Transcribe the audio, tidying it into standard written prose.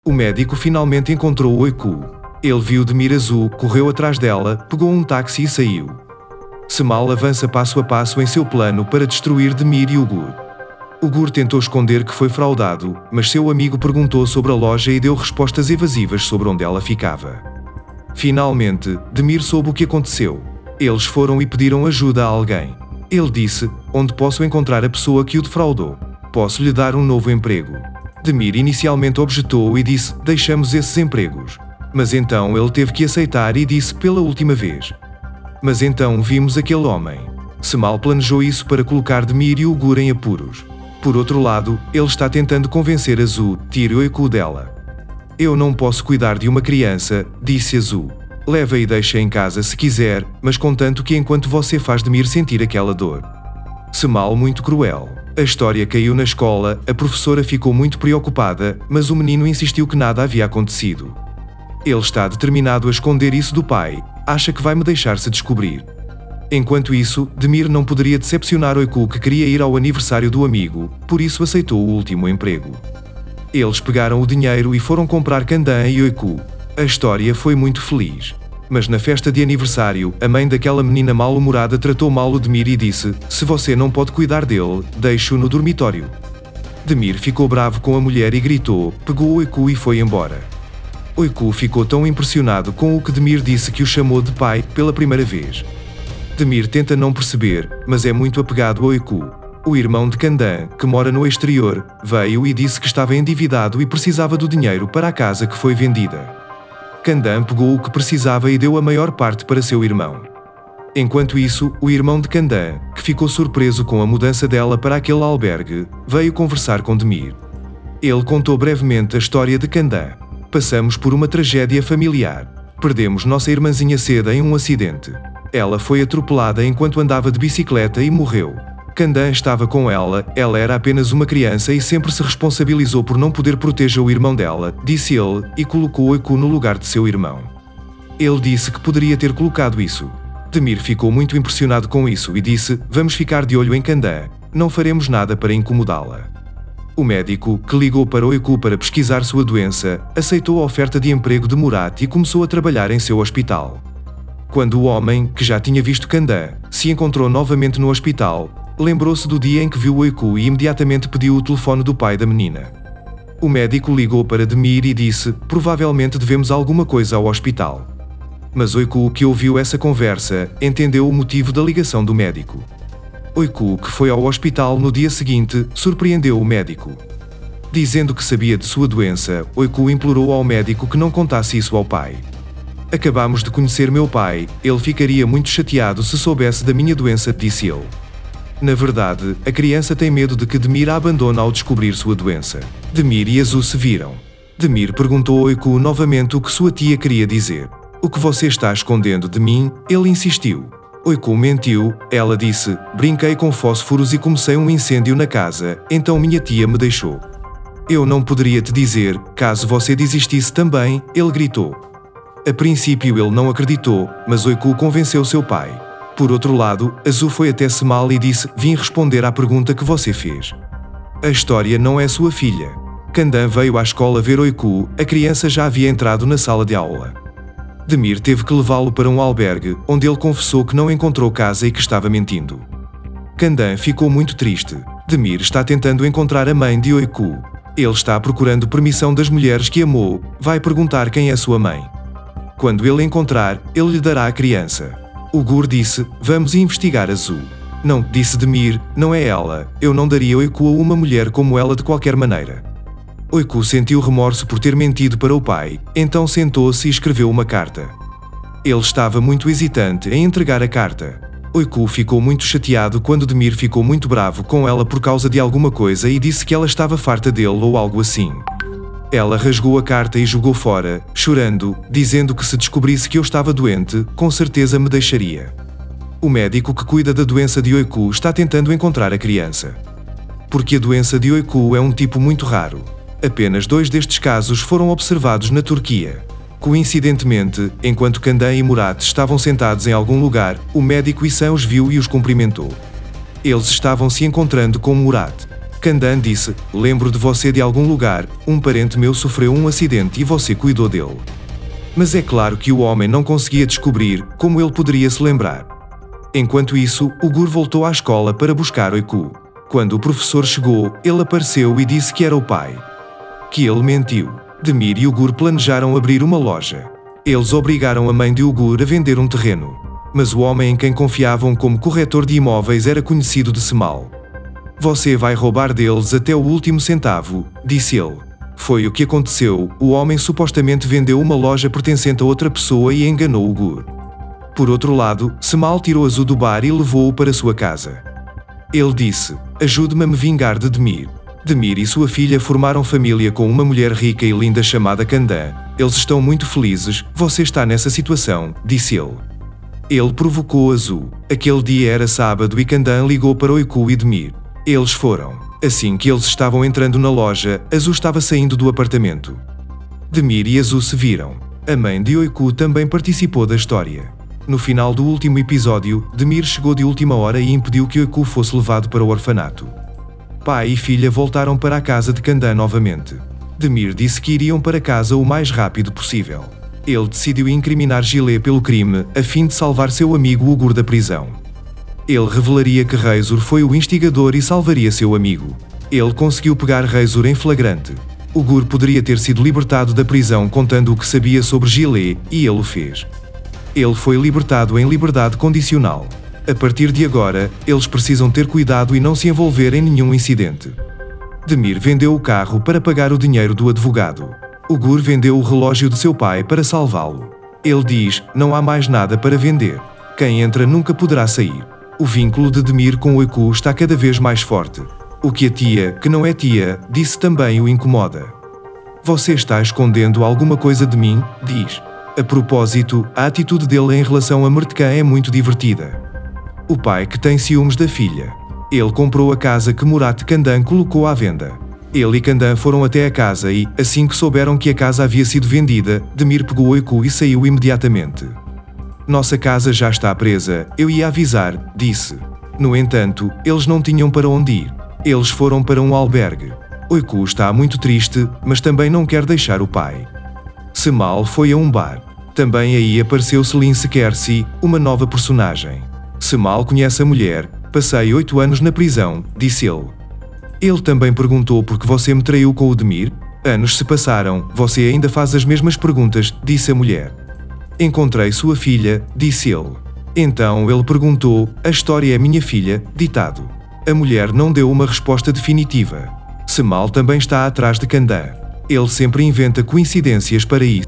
O médico finalmente encontrou Oiku. Ele viu Demir azul, correu atrás dela, pegou um táxi e saiu. Cemal avança passo a passo em seu plano para destruir Demir e Ugur. Ugur tentou esconder que foi fraudado, mas seu amigo perguntou sobre a loja e deu respostas evasivas sobre onde ela ficava. Finalmente, Demir soube o que aconteceu. Eles foram e pediram ajuda a alguém. Ele disse: onde posso encontrar a pessoa que o defraudou? Posso lhe dar um novo emprego. Demir inicialmente objetou e disse: deixamos esses empregos. Mas então ele teve que aceitar e disse pela última vez. Mas então vimos aquele homem. Cemal planejou isso para colocar Demir e Ugur em apuros. Por outro lado, ele está tentando convencer Azul, tire Oiku dela. Eu não posso cuidar de uma criança, disse Azul. Leva e deixa em casa se quiser, mas contanto que enquanto você faz Demir sentir aquela dor. Cemal muito cruel. A história caiu na escola, a professora ficou muito preocupada, mas o menino insistiu que nada havia acontecido. Ele está determinado a esconder isso do pai, acha que vai me deixar se descobrir. Enquanto isso, Demir não poderia decepcionar Oiku que queria ir ao aniversário do amigo, por isso aceitou o último emprego. Eles pegaram o dinheiro e foram comprar Kandan e Oiku. A história foi muito feliz. Mas na festa de aniversário, a mãe daquela menina mal-humorada tratou mal o Demir e disse: se você não pode cuidar dele, deixe-o no dormitório. Demir ficou bravo com a mulher e gritou, pegou Oiku e foi embora. Oiku ficou tão impressionado com o que Demir disse que o chamou de pai pela primeira vez. Demir tenta não perceber, mas é muito apegado a Oiku. O irmão de Kandan, que mora no exterior, veio e disse que estava endividado e precisava do dinheiro para a casa que foi vendida. Kandan pegou o que precisava e deu a maior parte para seu irmão. Enquanto isso, o irmão de Kandan, que ficou surpreso com a mudança dela para aquele albergue, veio conversar com Demir. Ele contou brevemente a história de Kandan. Passamos por uma tragédia familiar. Perdemos nossa irmãzinha Seda em um acidente. Ela foi atropelada enquanto andava de bicicleta e morreu. Kandan estava com ela era apenas uma criança e sempre se responsabilizou por não poder proteger o irmão dela, disse ele, e colocou Oiku no lugar de seu irmão. Ele disse que poderia ter colocado isso. Demir ficou muito impressionado com isso e disse: vamos ficar de olho em Kandan, não faremos nada para incomodá-la. O médico, que ligou para Oiku para pesquisar sua doença, aceitou a oferta de emprego de Murat e começou a trabalhar em seu hospital. Quando o homem, que já tinha visto Kandan, se encontrou novamente no hospital, lembrou-se do dia em que viu Oiku e imediatamente pediu o telefone do pai da menina. O médico ligou para Demir e disse: provavelmente devemos alguma coisa ao hospital. Mas Oiku, que ouviu essa conversa, entendeu o motivo da ligação do médico. Oiku, que foi ao hospital no dia seguinte, surpreendeu o médico. Dizendo que sabia de sua doença, Oiku implorou ao médico que não contasse isso ao pai. Acabamos de conhecer meu pai, ele ficaria muito chateado se soubesse da minha doença, disse ele. Na verdade, a criança tem medo de que Demir a abandone ao descobrir sua doença. Demir e Azul se viram. Demir perguntou a Oiku novamente o que sua tia queria dizer. O que você está escondendo de mim? Ele insistiu. Oiku mentiu, ela disse: brinquei com fósforos e comecei um incêndio na casa, então minha tia me deixou. Eu não poderia te dizer, caso você desistisse também, ele gritou. A princípio ele não acreditou, mas Oiku convenceu seu pai. Por outro lado, Azul foi até Cemal e disse: vim responder à pergunta que você fez. A história não é sua filha. Kandan veio à escola ver Oiku, a criança já havia entrado na sala de aula. Demir teve que levá-lo para um albergue, onde ele confessou que não encontrou casa e que estava mentindo. Kandan ficou muito triste. Demir está tentando encontrar a mãe de Oiku. Ele está procurando permissão das mulheres que amou, vai perguntar quem é sua mãe. Quando ele encontrar, ele lhe dará a criança. Ugur disse: vamos investigar Azul. Não, disse Demir, não é ela, eu não daria Oiku a uma mulher como ela de qualquer maneira. Oiku sentiu remorso por ter mentido para o pai, então sentou-se e escreveu uma carta. Ele estava muito hesitante em entregar a carta. Oiku ficou muito chateado quando Demir ficou muito bravo com ela por causa de alguma coisa e disse que ela estava farta dele ou algo assim. Ela rasgou a carta e jogou fora, chorando, dizendo que se descobrisse que eu estava doente, com certeza me deixaria. O médico que cuida da doença de Oiku está tentando encontrar a criança. Porque a doença de Oiku é um tipo muito raro. Apenas 2 destes casos foram observados na Turquia. Coincidentemente, enquanto Kandan e Murat estavam sentados em algum lugar, o médico Issam os viu e os cumprimentou. Eles estavam se encontrando com Murat. Candan disse: lembro de você de algum lugar, um parente meu sofreu um acidente e você cuidou dele. Mas é claro que o homem não conseguia descobrir como ele poderia se lembrar. Enquanto isso, o Gur voltou à escola para buscar Oiku. Quando o professor chegou, ele apareceu e disse que era o pai. Que ele mentiu. Demir e o Gur planejaram abrir uma loja. Eles obrigaram a mãe de Ugur a vender um terreno. Mas o homem em quem confiavam como corretor de imóveis era conhecido de Semal. Você vai roubar deles até o último centavo, disse ele. Foi o que aconteceu, o homem supostamente vendeu uma loja pertencente a outra pessoa e enganou o Gur. Por outro lado, Semal tirou Azu do bar e levou-o para sua casa. Ele disse: ajude-me a me vingar de Demir. Demir e sua filha formaram família com uma mulher rica e linda chamada Candan. Eles estão muito felizes, você está nessa situação, disse ele. Ele provocou Azu. Aquele dia era sábado e Candan ligou para Oiku e Demir. Eles foram. Assim que eles estavam entrando na loja, Azu estava saindo do apartamento. Demir e Azu se viram. A mãe de Oiku também participou da história. No final do último episódio, Demir chegou de última hora e impediu que Oiku fosse levado para o orfanato. Pai e filha voltaram para a casa de Candan novamente. Demir disse que iriam para casa o mais rápido possível. Ele decidiu incriminar Gilé pelo crime, a fim de salvar seu amigo Ugur da prisão. Ele revelaria que Razor foi o instigador e salvaria seu amigo. Ele conseguiu pegar Razor em flagrante. Ugur poderia ter sido libertado da prisão contando o que sabia sobre Gilé, e ele o fez. Ele foi libertado em liberdade condicional. A partir de agora, eles precisam ter cuidado e não se envolver em nenhum incidente. Demir vendeu o carro para pagar o dinheiro do advogado. Ugur vendeu o relógio de seu pai para salvá-lo. Ele diz: não há mais nada para vender. Quem entra nunca poderá sair. O vínculo de Demir com Oiku está cada vez mais forte. O que a tia, que não é tia, disse também o incomoda. Você está escondendo alguma coisa de mim, diz. A propósito, a atitude dele em relação a Mertkan é muito divertida. O pai que tem ciúmes da filha. Ele comprou a casa que Murat Candan colocou à venda. Ele e Candan foram até a casa e, assim que souberam que a casa havia sido vendida, Demir pegou Oiku e saiu imediatamente. Nossa casa já está presa, eu ia avisar, disse. No entanto, eles não tinham para onde ir. Eles foram para um albergue. Oiku está muito triste, mas também não quer deixar o pai. Semal foi a um bar. Também aí apareceu Selin Sekersi, uma nova personagem. Semal conhece a mulher. Passei 8 anos na prisão, disse ele. Ele também perguntou por que você me traiu com o Demir? Anos se passaram, você ainda faz as mesmas perguntas, disse a mulher. Encontrei sua filha, disse ele. Então ele perguntou: a história é minha filha, ditado. A mulher não deu uma resposta definitiva. Semal também está atrás de Candan. Ele sempre inventa coincidências para isso.